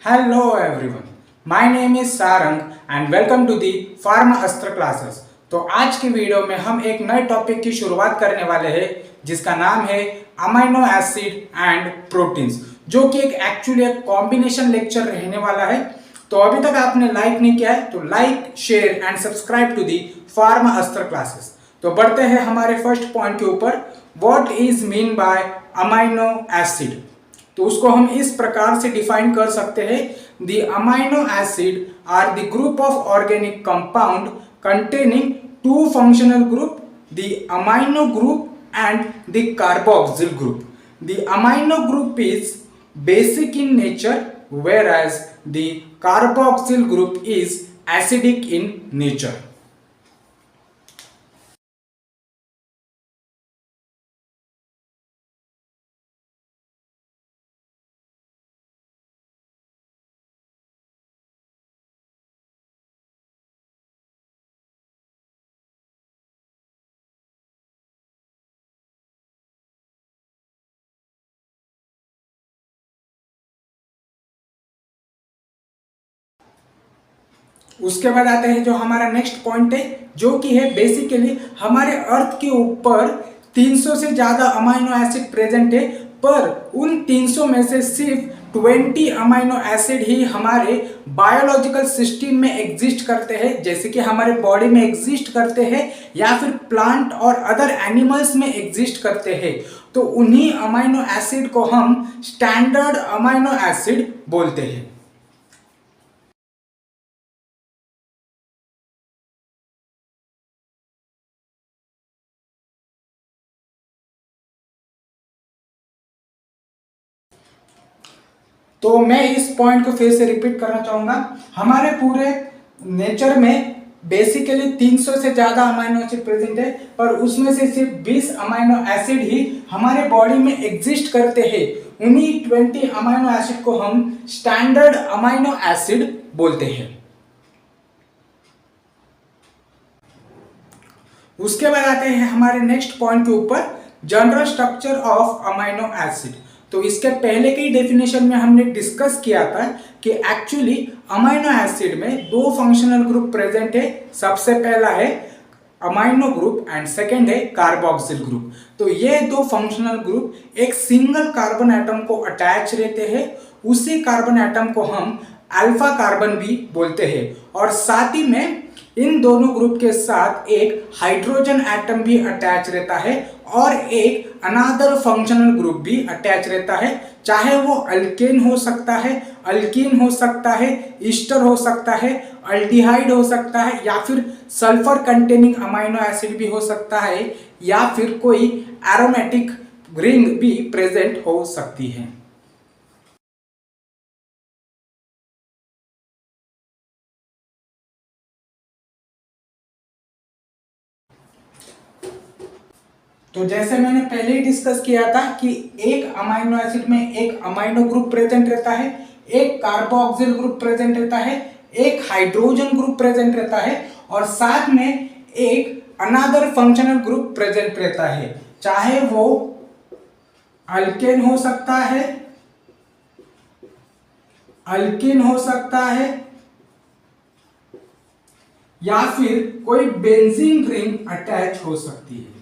Hello everyone, my name is Sarang and welcome to the Pharma Astra classes। तो आज की video में हम एक नए टॉपिक की शुरुआत करने वाले हैं जिसका नाम है अमाइनो एसिड एंड प्रोटीन्स, जो कि एक्चुअली एक कॉम्बिनेशन लेक्चर रहने वाला है। तो अभी तक आपने लाइक नहीं किया है तो like, share and subscribe to the Pharma Astra classes. तो बढ़ते हैं हमारे फर्स्ट पॉइंट के ऊपर, what is mean by amino acid. तो उसको हम इस प्रकार से डिफाइन कर सकते हैं, the amino acid are the group of organic compound containing two functional group, the amino group and the carboxyl group. The amino group is basic in nature whereas the carboxyl group is acidic in nature। उसके बाद आते हैं जो हमारा next point है, जो कि है बेसिकली हमारे अर्थ के ऊपर 300 से ज़्यादा अमाइनो एसिड प्रेजेंट है, पर उन 300 में से सिर्फ 20 अमाइनो एसिड ही हमारे बायोलॉजिकल सिस्टम में एग्जिस्ट करते हैं, जैसे कि हमारे बॉडी में एग्जिस्ट करते हैं या फिर प्लांट और अदर एनिमल्स में एग्जिस्ट करते हैं। तो उन्हीं अमाइनो एसिड को हम स्टैंडर्ड अमाइनो एसिड बोलते हैं। तो मैं इस पॉइंट को फिर से रिपीट करना चाहूंगा, हमारे पूरे नेचर में बेसिकली 300 से ज़्यादा अमाइनो एसिड प्रेजेंट है, पर उसमें से सिर्फ 20 अमाइनो एसिड ही हमारे बॉडी में एग्जिस्ट करते हैं। उन्हीं 20 अमाइनो एसिड को हम स्टैंडर्ड अमाइनो एसिड बोलते हैं। उसके बाद आते हैं हमारे नेक्स्ट पॉइंट के ऊपर, general structure of amino acid. तो इसके पहले के डेफिनेशन में हमने डिस्कस किया था कि एक्चुअली अमाइनो एसिड में दो फंक्शनल ग्रुप प्रेजेंट है। सबसे पहला है अमाइनो ग्रुप एंड सेकेंड है कार्बोक्सिल ग्रुप। तो ये दो फंक्शनल ग्रुप एक सिंगल कार्बन एटम को अटैच रहते हैं, उसी कार्बन एटम को हम अल्फा कार्बन भी बोलते हैं, और साथ ही में इन दोनों ग्रुप के साथ एक हाइड्रोजन एटम भी अटैच रहता है और एक अनदर फंक्शनल ग्रुप भी अटैच रहता है, चाहे वो अल्केन हो सकता है, अल्कीन हो सकता है, ईस्टर हो सकता है, अल्डिहाइड हो सकता है, या फिर सल्फर कंटेनिंग अमाइनो एसिड भी हो सकता है, या फिर कोई एरोमेटिक रिंग भी प्रेजेंट हो सकती है। तो जैसे मैंने पहले ही डिस्कस किया था कि एक अमाइनो एसिड में एक अमाइनो ग्रुप प्रेजेंट रहता है, एक कार्बोक्सिल ग्रुप प्रेजेंट रहता है, एक हाइड्रोजन ग्रुप प्रेजेंट रहता है, और साथ में एक अनदर फंक्शनल ग्रुप प्रेजेंट रहता है, चाहे वो अल्केन हो सकता है, अल्कीन हो सकता है, या फिर कोई बेंजीन रिंग अटैच हो सकती है।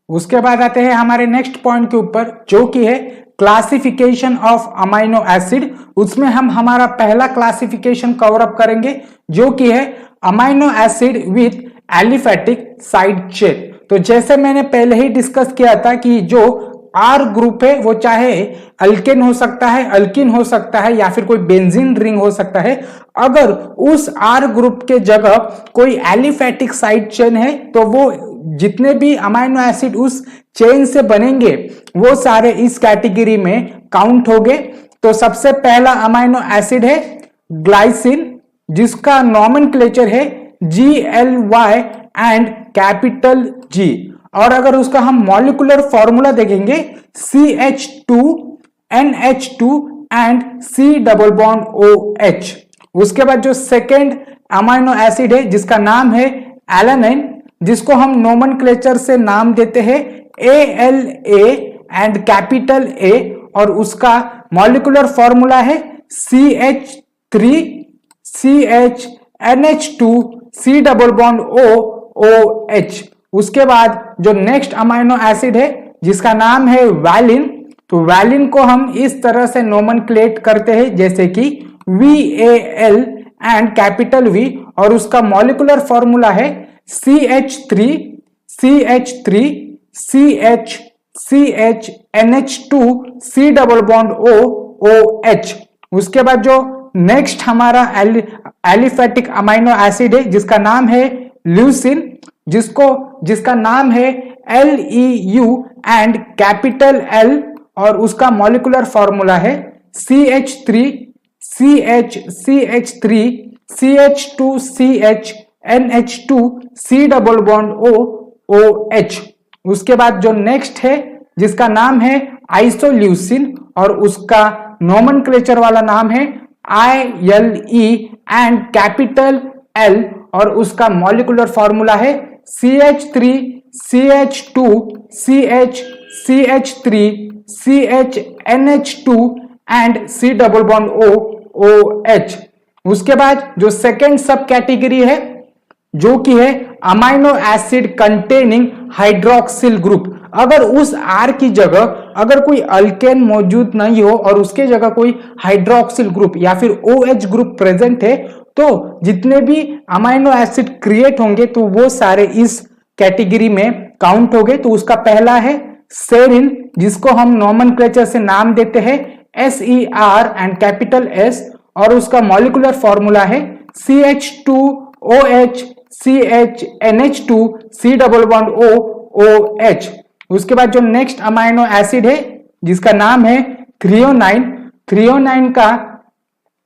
उसके बाद आते हैं हमारे नेक्स्ट पॉइंट के ऊपर, जो कि है क्लासिफिकेशन ऑफ अमाइनो एसिड। उसमें हम हमारा पहला क्लासिफिकेशन कवर अप करेंगे, जो कि है amino acid with aliphatic side chain. तो जैसे मैंने पहले ही डिस्कस किया था कि जो आर ग्रुप है वो चाहे अल्केन हो सकता है, अल्कीन हो सकता है, या फिर कोई बेंजीन रिंग हो सकता है। अगर उस आर ग्रुप के जगह कोई एलिफेटिक साइड चेन है तो वो जितने भी अमाइनो एसिड उस चेन से बनेंगे वो सारे इस कैटेगरी में काउंट होंगे। तो सबसे पहला अमाइनो एसिड है ग्लाइसिन, जिसका नॉमेनक्लेचर है GLY एंड कैपिटल G, और अगर उसका हम मॉलिक्यूलर फॉर्मूला देखेंगे CH2 NH2 and C double bond OH। उसके बाद जो सेकेंड अमाइनो एसिड है जिसका नाम है एलानाइन, जिसको हम नोमेनक्लेचर से नाम देते हैं ALA एंड कैपिटल A, और उसका मॉलिक्यूलर फॉर्मूला है CH3CHNH2 C double bond OOH। उसके बाद जो नेक्स्ट अमाइनो एसिड है जिसका नाम है वैलिन, तो वैलिन को हम इस तरह से नोमेनक्लेट करते हैं जैसे कि VAL एंड कैपिटल V, और उसका मॉलिक्यूलर फॉर्मूला है CH3CH3CHNH2 C double bond OOH। उसके बाद जो नेक्स्ट हमारा एलिफेटिक अमाइनो एसिड है जिसका नाम है ल्यूसिन, जिसका नाम है LEU एंड कैपिटल L, और उसका मॉलिक्यूलर फॉर्मूला है CH3CH3CH2CHNH2 C double bond OOH। उसके बाद जो नेक्स्ट है जिसका नाम है आइसोल्यूसिन, और उसका नोमेनक्लेचर वाला नाम है ILE एंड कैपिटल L, और उसका मॉलिक्यूलर फॉर्मूला है CH3CH2CH3CHNH2 and C double bond OOH। उसके बाद जो सेकेंड सब कैटेगरी है जो कि है amino acid containing hydroxyl group. अगर उस R की जगह अगर कोई अल्केन मौजूद नहीं हो और उसके जगह कोई हाइड्रोक्सिल ग्रुप या फिर OH ग्रुप प्रेजेंट है, तो जितने भी अमाइनो एसिड क्रिएट होंगे तो वो सारे इस कैटेगरी में काउंट हो गए। तो उसका पहला है सेरिन, जिसको हम नोमेनक्लेचर से नाम देते हैं SER एंड कैपिटल S, और उसका मॉलिक्यूलर फॉर्मूला है CH2OH CHNH2 C double bond OOH। उसके बाद जो नेक्स्ट अमाइनो एसिड है जिसका नाम है थ्रियोनाइन का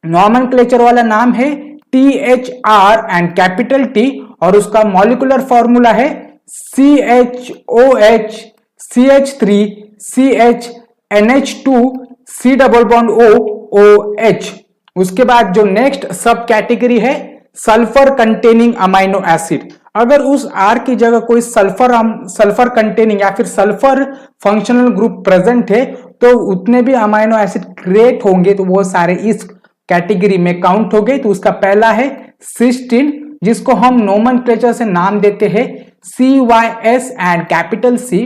नोमेनक्लेचर वाला नाम है THR एंड कैपिटल T, और उसका मॉलिक्यूलर फॉर्मूला है CHOH CH3 CHNH2 C double bond OOH। उसके बाद जो नेक्स्ट सब कैटेगरी है सल्फर कंटेनिंग अमाइनो एसिड। अगर उस R की जगह कोई सल्फर कंटेनिंग या फिर सल्फर फंक्शनल ग्रुप प्रेजेंट है तो उतने भी अमाइनो एसिड क्रिएट होंगे तो वो सारे इस कैटेगरी में काउंट हो गए। तो उसका पहला है सिस्टीन, जिसको हम नोमेनक्लेचर से नाम देते हैं CYS एंड कैपिटल C,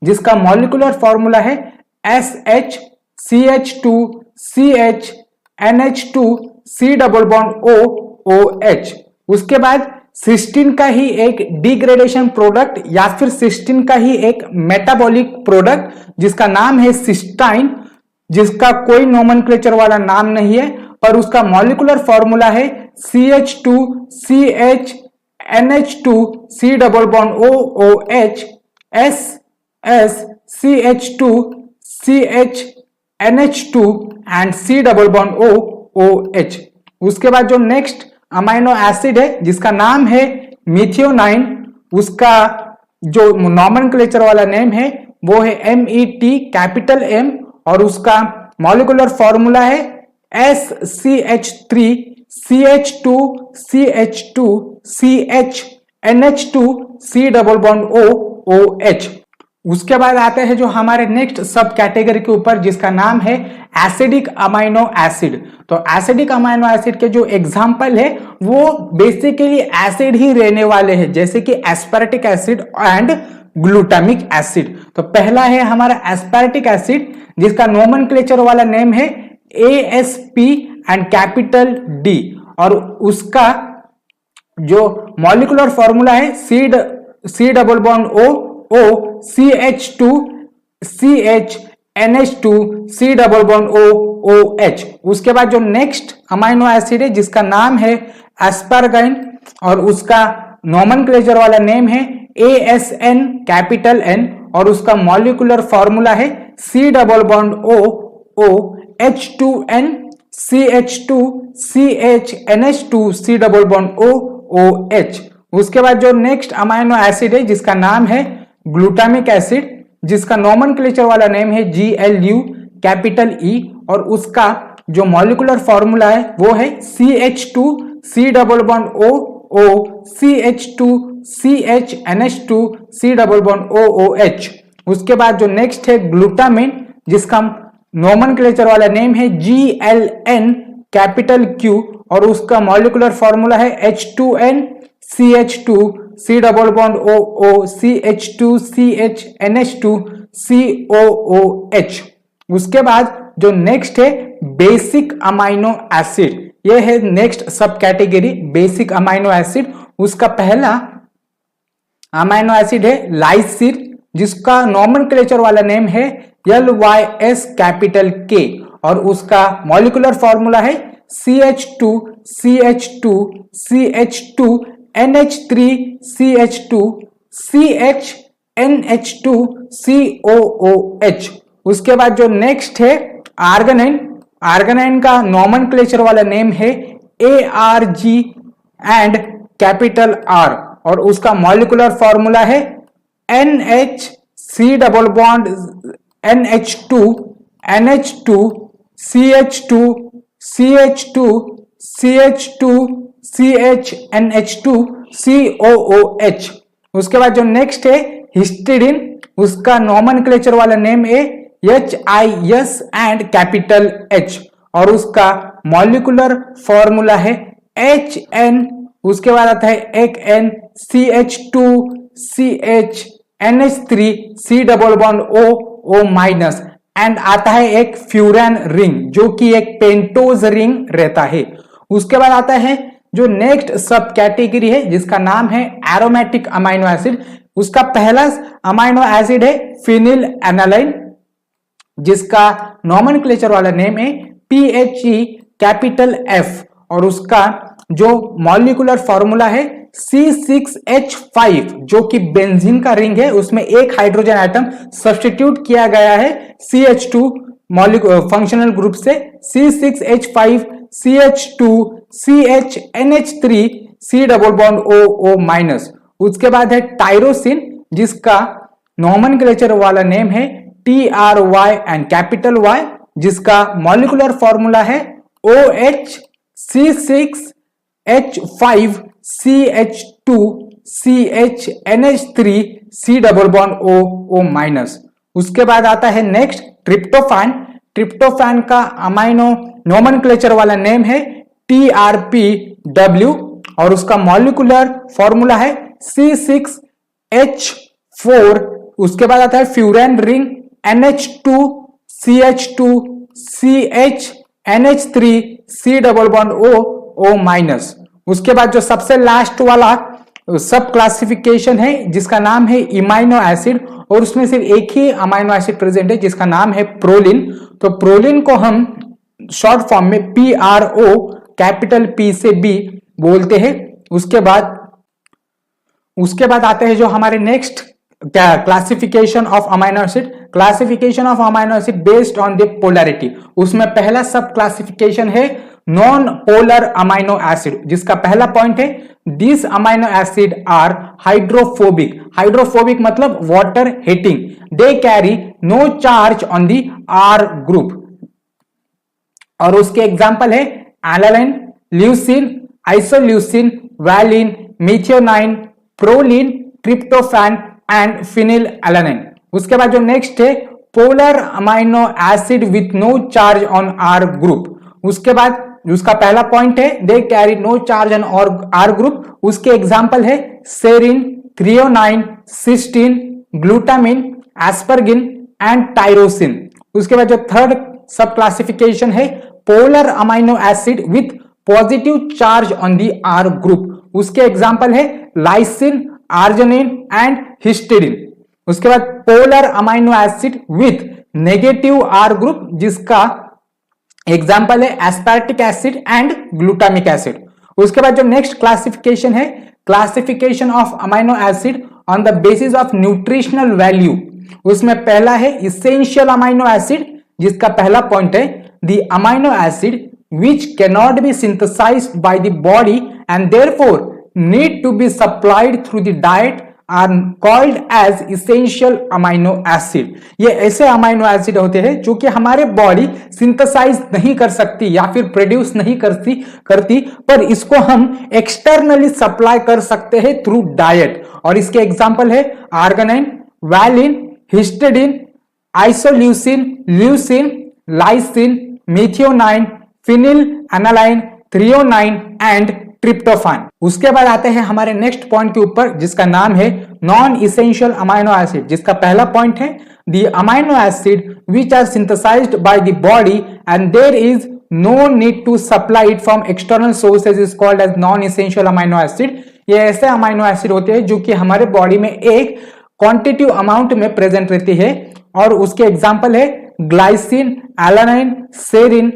जिसका मॉलिक्यूलर फॉर्मूला है SH CH2 CHNH2 C double bond OOH। उसके बाद सिस्टीन का ही एक डिग्रेडेशन प्रोडक्ट या फिर सिस्टीन का ही एक मेटाबॉलिक प्रोडक्ट जिसका नाम है सिस्टाइन, जिसका कोई नोमेनक्लेचर वाला नाम नहीं है, पर उसका मॉलिक्यूलर फॉर्मूला है CH2 CHNH2 C double bond OOH SS CH2 CHNH2 and C double bond OOH। उसके बाद जो नेक्स्ट अमाइनो एसिड है जिसका नाम है मिथियोनाइन, उसका जो नोमेनक्लेचर वाला नेम है वो है MET कैपिटल M, और उसका मॉलिक्यूलर फॉर्मूला है SCH3 CH2 CH2 CHNH2 C double bond OOH। उसके बाद आते हैं जो हमारे नेक्स्ट सब कैटेगरी के ऊपर जिसका नाम है एसिडिक अमाइनो एसिड। तो एसिडिक अमाइनो एसिड के जो एग्जांपल है वो बेसिकली एसिड ही रहने वाले हैं, जैसे कि aspartic acid and glutamic acid. तो पहला है हमारा एस्पार्टिक एसिड जिसका नोमेनक्लेचर वाला नेम है ASP एंड कैपिटल D, और उसका जो मॉलिक्यूलर फॉर्मूला है C double bond O CH2 CHNH2 C double bond OOH। उसके बाद जो नेक्स्ट अमाइनो एसिड है जिसका नाम है एस्पारगाइन, और उसका नोमेनक्लेचर वाला नेम है ASN कैपिटल N, और उसका मॉलिक्यूलर फॉर्मूला है C double bond O H2N CH2 CHNH2 C double bond OOH। उसके बाद जो नेक्स्ट अमाइनो एसिड है जिसका नाम है ग्लूटामिक एसिड, जिसका नोमेनक्लेचर वाला नेम है GLU कैपिटल E, और उसका जो मॉलिक्यूलर फॉर्मूला है वो है CH2 C double bond O CH2 CH NH2 C double bond OOH। उसके बाद जो नेक्स्ट है ग्लूटामिन, जिसका नोमेनक्लेचर वाला नेम है GLN कैपिटल Q और उसका मॉलिक्यूलर फॉर्मूला है H2N CH2 C double bond OO CH2 CH NH2 COOH। उसके बाद जो नेक्स्ट है बेसिक अमाइनो एसिड, ये है नेक्स्ट सब कैटेगरी बेसिक अमाइनो एसिड। उसका पहला अमाइनो एसिड है लाइसिन, जिसका नोमेनक्लेचर वाला नेम है LYS कैपिटल K और उसका मॉलिक्यूलर फॉर्मूला है CH2 CH2 CH2 NH3 CH2 CH NH2 COOH। उसके बाद जो नेक्स्ट है आर्गेनाइन, आर्गेनाइन का नोमेनक्लेचर वाला नेम है ARG एंड कैपिटल R और उसका मॉलिक्यूलर फॉर्मूला है NH C double bond NH2 NH2 CH2 CH2 CH2 CH NH2 COOH। उसके बाद जो नेक्स्ट है हिस्टीडीन, उसका नोमेनक्लेचर वाला नेम है HIS एंड कैपिटल H और उसका मॉलिक्यूलर फॉर्मूला है HN। उसके बाद आता है एक N CH2 CH NH3 C double bond O minus and आता है एक फ्यूरान रिंग जो कि एक पेंटोज रिंग रहता है। उसके बाद आता है जो नेक्स्ट सब कैटेगरी है जिसका नाम है एरोमेटिक अमाइनो एसिड। उसका पहला अमाइनो एसिड है फिनिल एनालाइन, जिसका नोमेनक्लेचर वाला नेम है PHE कैपिटल F और उसका जो मॉलिक्यूलर फॉर्मूला है C6H5 जो कि बेंजीन का रिंग है, उसमें एक हाइड्रोजन एटम सब्स्टिट्यूट किया गया है CH2 फंक्शनल ग्रुप से C6H5 CH2 CH NH3 C double bond O minus. उसके बाद है टायरोसिन, जिसका नोमेनक्लेचर वाला नेम है TRY एंड कैपिटल Y, जिसका मॉलिक्यूलर फॉर्मूला है OH C6H5 CH2 CH NH3 C double bond O minus. उसके बाद आता है नेक्स्ट ट्रिप्टोफैन, ट्रिप्टोफैन का अमाइनो नोमेनक्लेचर वाला नेम है TRPW और उसका मॉलिक्यूलर फॉर्मूला है C6H4। उसके बाद आता है furan ring NH2 CH2 CH NH3 C double bond O minus. उसके बाद जो सबसे लास्ट वाला सब क्लासिफिकेशन है जिसका नाम है इमाइनो एसिड और उसमें सिर्फ एक ही अमाइनो एसिड प्रेजेंट है जिसका नाम है प्रोलिन। तो प्रोलिन को हम शॉर्ट फॉर्म में PRO कैपिटल P से B बोलते हैं। उसके बाद आते हैं जो हमारे next classification of amino acid, classification of amino acid based on the polarity. उसमें पहला सब क्लासिफिकेशन है नॉन पोलर अमाइनो एसिड, जिसका पहला पॉइंट है this amino acid are hydrophobic, hydrophobic मतलब water hating, they carry no charge on the R group और उसके एग्जांपल है alanine, leucine, isoleucine, valine, methionine, proline, tryptophan and phenylalanine. उसके बाद जो नेक्स्ट है polar amino acid with no charge on R group. उसके बाद उसका पहला पॉइंट है they carry no charge on R group. उसके एग्जांपल है serine, threonine, cysteine, glutamine, एस्पर्गिन and tyrosine. उसके बाद जो थर्ड सब क्लासिफिकेशन है polar amino acid with positive charge on the R group. उसके एग्जांपल है लाइसिन, आर्जिनिन एंड हिस्टिडीन। उसके बाद polar amino acid with negative R group, जिसका एग्जाम्पल है aspartic acid and glutamic acid. उसके बाद जो नेक्स्ट क्लासिफिकेशन है classification of amino acid on the basis of nutritional value. उसमें पहला है इसेंशियल अमाइनो एसिड, जिसका पहला पॉइंट है the amino acid which cannot be synthesized by the body and therefore need to be supplied through the diet are called as essential amino acid. ये ऐसे amino acid होते हैं जो कि हमारे बॉडी सिंथेसाइज नहीं कर सकती या फिर प्रोड्यूस नहीं करती, पर इसको हम एक्सटर्नली सप्लाई कर सकते हैं थ्रू डाइट। और इसके एग्जांपल है arginine, valine, histidine, isoleucine, leucine, lysine, methionine, phenylalanine, threonine and tryptophan. उसके बाद आते हैं हमारे नेक्स्ट पॉइंट के ऊपर जिसका नाम है नॉन इसेंशियल अमाइनो एसिड, जिसका पहला पॉइंट है the amino acid which are synthesized by the body and there is no need to supply it from external sources is called as non essential amino acid. ये ऐसे amino acid होते हैं जो कि हमारे बॉडी में एक क्वांटिटिव अमाउंट में प्रेजेंट रहती है। और उसके एग्जांपल है glycine, alanine, serine,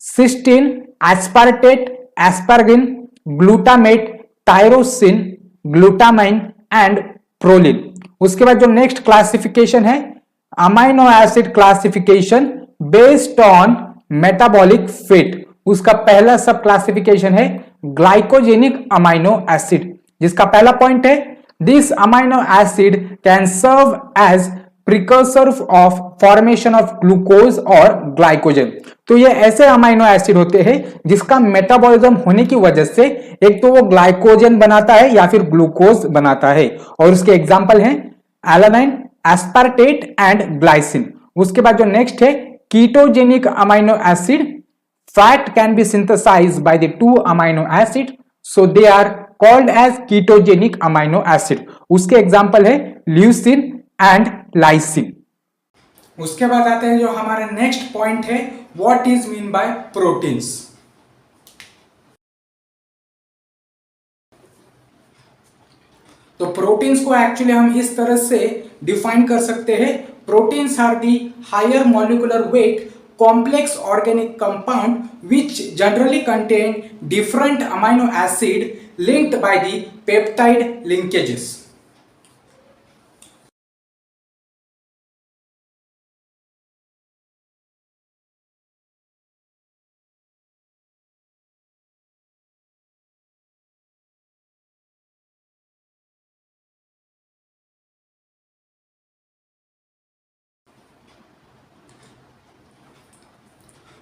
cysteine, aspartate, asparagine, glutamate, tyrosine, glutamine and proline. उसके बाद जो नेक्स्ट क्लासिफिकेशन है amino acid classification based on metabolic fate. उसका पहला सब क्लासिफिकेशन है ग्लाइकोजेनिक अमाइनो एसिड, जिसका पहला पॉइंट है this amino acid can serve as precursor of formation of glucose और ग्लाइकोजन। तो ये ऐसे अमाइनो एसिड होते हैं जिसका मेटाबॉलिज्म होने की वजह से एक तो वो ग्लाइकोजन बनाता है या फिर ग्लूकोज बनाता है। और उसके एग्जांपल हैं एलानाइन, एस्पार्टेट एंड ग्लाइसिन। उसके बाद जो नेक्स्ट है ketogenic amino acid, fat can be synthesized by the two amino acid so they are called as ketogenic amino acid. उसके एग्जांपल है ल्यूसिन एंड लाइसिन। उसके बाद आते हैं जो हमारा नेक्स्ट पॉइंट है what is mean by proteins. तो प्रोटीन्स को एक्चुअली हम इस तरह से डिफाइन कर सकते हैं, proteins are the higher molecular weight complex organic compound which generally contain different amino acid linked by the peptide linkages.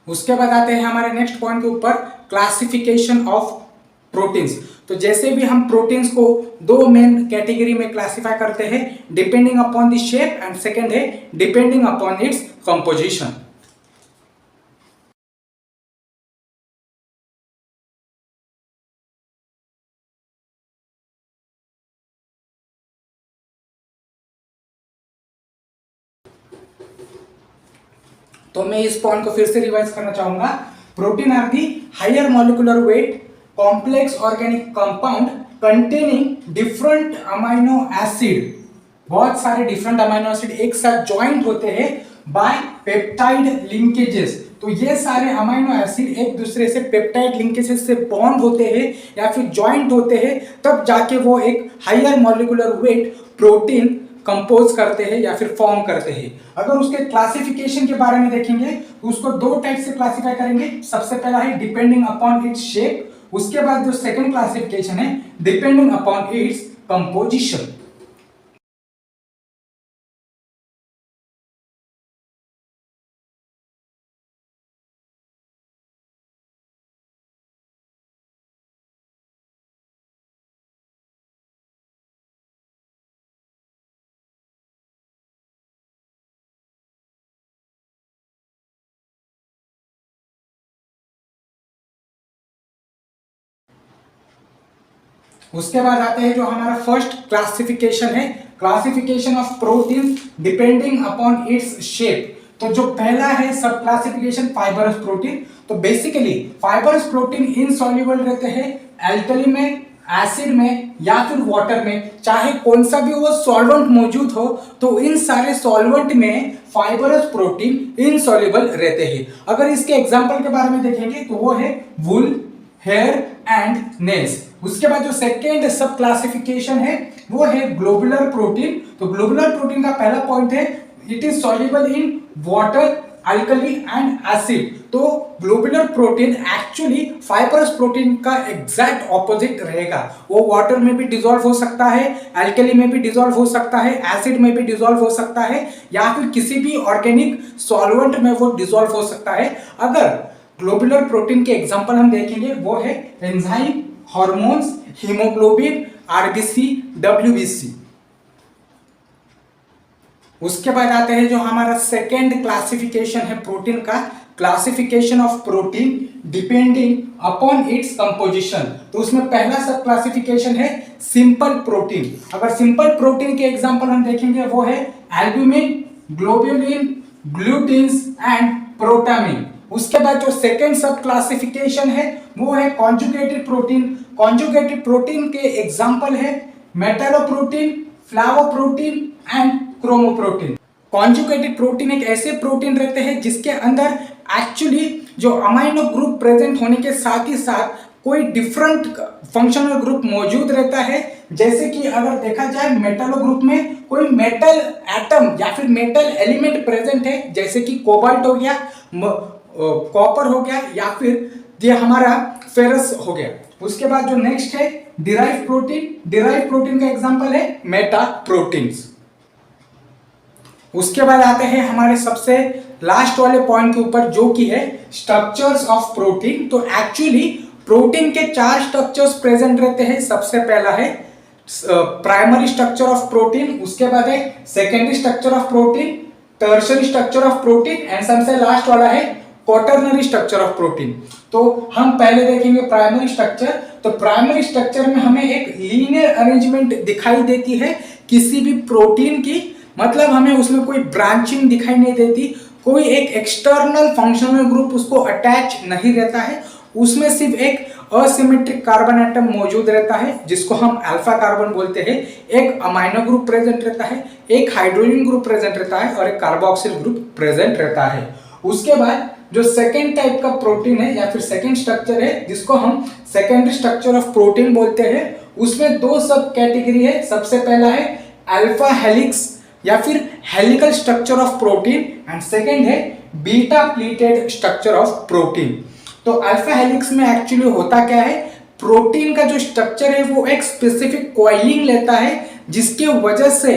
उसके बाद आते हैं हमारे नेक्स्ट पॉइंट के ऊपर क्लासिफिकेशन ऑफ प्रोटीन्स। तो जैसे भी हम प्रोटीन्स को दो मेन कैटेगरी में क्लासिफाई करते हैं depending upon the shape and second है डिपेंडिंग अपॉन इट्स कंपोजिशन। तो मैं इस पॉइंट को फिर से रिवाइज करना चाहूंगा। Protein are the higher molecular weight complex organic compound containing different amino acid. बहुत सारे डिफरेंट अमाइनो एसिड एक साथ ज्वाइंट होते हैं बाय पेप्टाइड लिंकेजेस। तो ये सारे अमाइनो एसिड एक दूसरे से पेप्टाइड लिंकेजेस से बॉन्ड होते हैं या फिर ज्वाइंट होते हैं, तब जाके वो एक higher molecular weight protein compose करते हैं या फिर फॉर्म करते हैं। अगर उसके क्लासिफिकेशन के बारे में देखेंगे तो उसको दो टाइप से क्लासिफाई करेंगे। सबसे पहला है डिपेंडिंग अपॉन इट्स शेप, उसके बाद जो सेकंड क्लासिफिकेशन है डिपेंडिंग अपॉन इट्स कंपोजिशन। उसके बाद आते हैं जो हमारा फर्स्ट क्लासिफिकेशन है classification of protein depending upon its shape. तो जो पहला है सब क्लासिफिकेशन फाइबरस प्रोटीन। तो बेसिकली फाइबरस प्रोटीन इनसॉल्युबल रहते हैं एल्कली में, एसिड में या फिर वाटर में, चाहे कौन सा भी वो सॉल्वेंट मौजूद हो। तो इन सारे सॉल्वेंट में फाइबरस प्रोटीन इनसॉल्युबल रहते हैं। अगर इसके एग्जांपल के बारे में देखेंगे तो वो है वुल, हेयर एंड नेल्स। उसके बाद जो सेकेंड सब क्लासिफिकेशन है वो है ग्लोबुलर प्रोटीन। तो ग्लोबुलर प्रोटीन का पहला पॉइंट है it is soluble in water alkali and acid. तो globular protein actually fibrous protein का एग्जैक्ट ऑपोजिट रहेगा। वो वाटर में भी डिसॉल्व हो सकता है, अल्कली में भी डिसॉल्व हो सकता है, एसिड में भी डिसॉल्व हो सकता है, या फिर किसी भी ऑर्गेनिक सॉल्वेंट में वो डिसॉल्व हो सकता है। अगर ग्लोबुलर प्रोटीन के एग्जांपल हम देखेंगे वो है enzyme, hormones, haemoglobin, RBC, WBC. उसके बाद आते हैं जो हमारा सेकेंड क्लासिफिकेशन है प्रोटीन का, classification of protein depending upon its composition. तो उसमें पहला सब क्लासिफिकेशन है सिंपल प्रोटीन। अगर सिंपल प्रोटीन के एग्जांपल हम देखेंगे वो है एल्ब्यूमिन, ग्लोब्यूलिन, ग्लूटिन्स एंड प्रोटामिन। उसके बाद जो सेकेंड सब क्लासिफिकेशन है वो है कॉन्जुगेटेड प्रोटीन। कॉन्जुगेटेड प्रोटीन के एग्जांपल है मेटालोप्रोटीन, फ्लावोप्रोटीन एंड क्रोमोप्रोटीन। कॉन्जुगेटेड प्रोटीन एक ऐसे प्रोटीन रहते हैं जिसके अंदर एक्चुअली जो अमाइनो ग्रुप प्रेजेंट होने के साथ ही साथ कोई डिफरेंट फंक्शनल ग्रुप मौजूद रहता है। जैसे कि अगर देखा जाए मेटलो ग्रुप में कोई मेटल एटम या फिर मेटल एलिमेंट प्रेजेंट है, जैसे कि कोबाल्ट हो गया, कॉपर हो गया, या फिर ये हमारा फेरस हो गया। उसके बाद जो नेक्स्ट है डिराइव प्रोटीन। डिराइव प्रोटीन का एग्जांपल है मेटा प्रोटीन्स। उसके बाद आते हैं हमारे सबसे लास्ट वाले पॉइंट के ऊपर जो कि है स्ट्रक्चर्स ऑफ प्रोटीन। तो एक्चुअली प्रोटीन के 4 स्ट्रक्चर्स प्रेजेंट रहते हैं। सबसे पहला है प्राइमरी स्ट्रक्चर ऑफ प्रोटीन, उसके बाद है secondary structure of protein, tertiary structure of protein and सबसे लास्ट वाला है क्वाटरनरी स्ट्रक्चर ऑफ प्रोटीन। तो हम पहले देखेंगे प्राइमरी स्ट्रक्चर। तो प्राइमरी स्ट्रक्चर में हमें एक लीनियर अरेंजमेंट दिखाई देती है किसी भी प्रोटीन की, मतलब हमें उसमें कोई ब्रांचिंग दिखाई नहीं देती, कोई एक एक्सटर्नल फंक्शनल ग्रुप उसको अटैच नहीं रहता है। उसमें सिर्फ एक असिमेट्रिक कार्बन एटम मौजूद रहता है जिसको हम अल्फा कार्बन बोलते हैं। एक अमाइनो ग्रुप प्रेजेंट रहता है, एक हाइड्रोजन ग्रुप प्रेजेंट रहता है और एक कार्बोक्सिल ग्रुप प्रेजेंट रहता है। उसके बाद जो सेकेंड टाइप का प्रोटीन है या फिर सेकेंड स्ट्रक्चर है जिसको हम सेकेंडरी स्ट्रक्चर ऑफ प्रोटीन बोलते हैं, उसमें 2 सब कैटेगरी है। सबसे पहला है अल्फा हेलिक्स या फिर helical structure of protein and second है beta pleated structure of protein. तो अल्फा हेलिक्स में एक्चुअली होता क्या है, प्रोटीन का जो स्ट्रक्चर है वो एक स्पेसिफिक कॉइलिंग लेता है जिसकी वजह से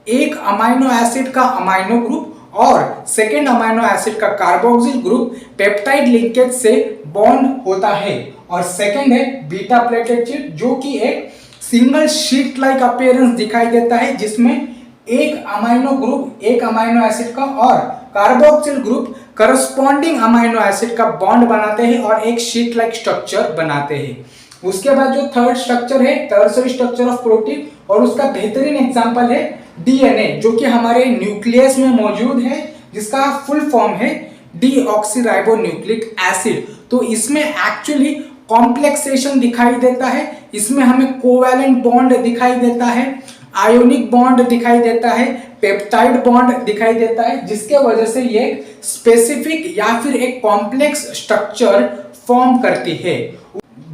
एक अमाइनो एसिड का अमाइनो ग्रुप और सेकेंड अमाइनो एसिड का कार्बोक्सिल ग्रुप पेप्टाइड लिंकेज से बॉन्ड होता है। और सेकेंड है बीटा प्लेटेड चेन जो कि एक सिंगल शीट लाइक अपीयरेंस दिखाई देता है जिसमें एक अमाइनो ग्रुप एक अमाइनो एसिड का और carboxyl group corresponding amino acid का बॉन्ड बनाते हैं और एक शीट लाइक स्ट्रक्चर बनाते हैं। उसके बाद जो थर्ड स्ट्रक्चर है टर्शियरी स्ट्रक्चर ऑफ प्रोटीन, और उसका बेहतरीन एग्जांपल है डीएनए जो कि हमारे न्यूक्लियस में मौजूद है, जिसका फुल फॉर्म है डीऑक्सीराइबोन्यूक्लिक एसिड। तो इसमें एक्चुअली कॉम्प्लेक्सेशन दिखाई देता है, इसमें हमें कोवैलेंट बॉन्ड दिखाई देता है, आयोनिक बॉन्ड दिखाई देता है, पेप्टाइड बॉन्ड दिखाई देता है, जिसके वजह से ये स्पेसिफिक या फिर एक कॉम्प्लेक्स स्ट्रक्चर फॉर्म करती है।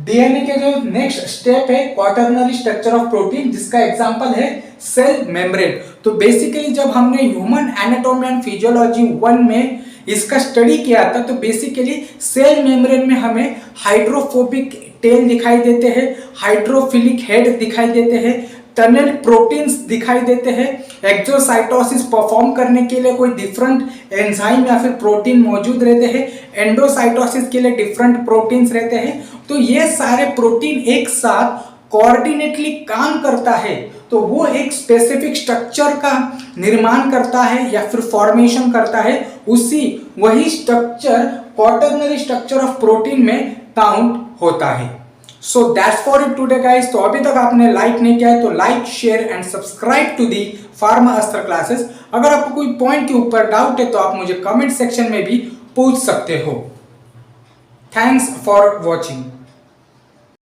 डीएनए के जो नेक्स्ट स्टेप है क्वाटरनरी स्ट्रक्चर ऑफ प्रोटीन, जिसका एग्जांपल है सेल मेम्ब्रेन। तो बेसिकली जब हमने ह्यूमन एनाटॉमी एंड फिजियोलॉजी 1 में इसका स्टडी किया था, तो बेसिकली सेल मेम्ब्रेन में हमें हाइड्रोफोबिक टेल दिखाई देते हैं, हाइड्रोफिलिक हेड दिखाई देते हैं, टनल प्रोटीन्स दिखाई देते हैं, एक्सोसाइटोसिस परफॉर्म करने के लिए कोई डिफरेंट एंजाइम या फिर प्रोटीन मौजूद रहते हैं, एंडोसाइटोसिस के लिए डिफरेंट प्रोटीन्स रहते हैं। तो ये सारे प्रोटीन एक साथ कोऑर्डिनेटली काम करता है, तो वो एक स्पेसिफिक स्ट्रक्चर का निर्माण करता है या फिर फॉर्मेशन करता है। वही structure quaternary structure of protein में काउंट होता है। So that's for it today guys. तो अभी तक आपने लाइक नहीं किया है तो like, share and subscribe to the Pharma Astra classes. अगर आपको कोई पॉइंट के ऊपर डाउट है तो आप मुझे कमेंट सेक्शन में भी पूछ सकते हो। Thanks for watching.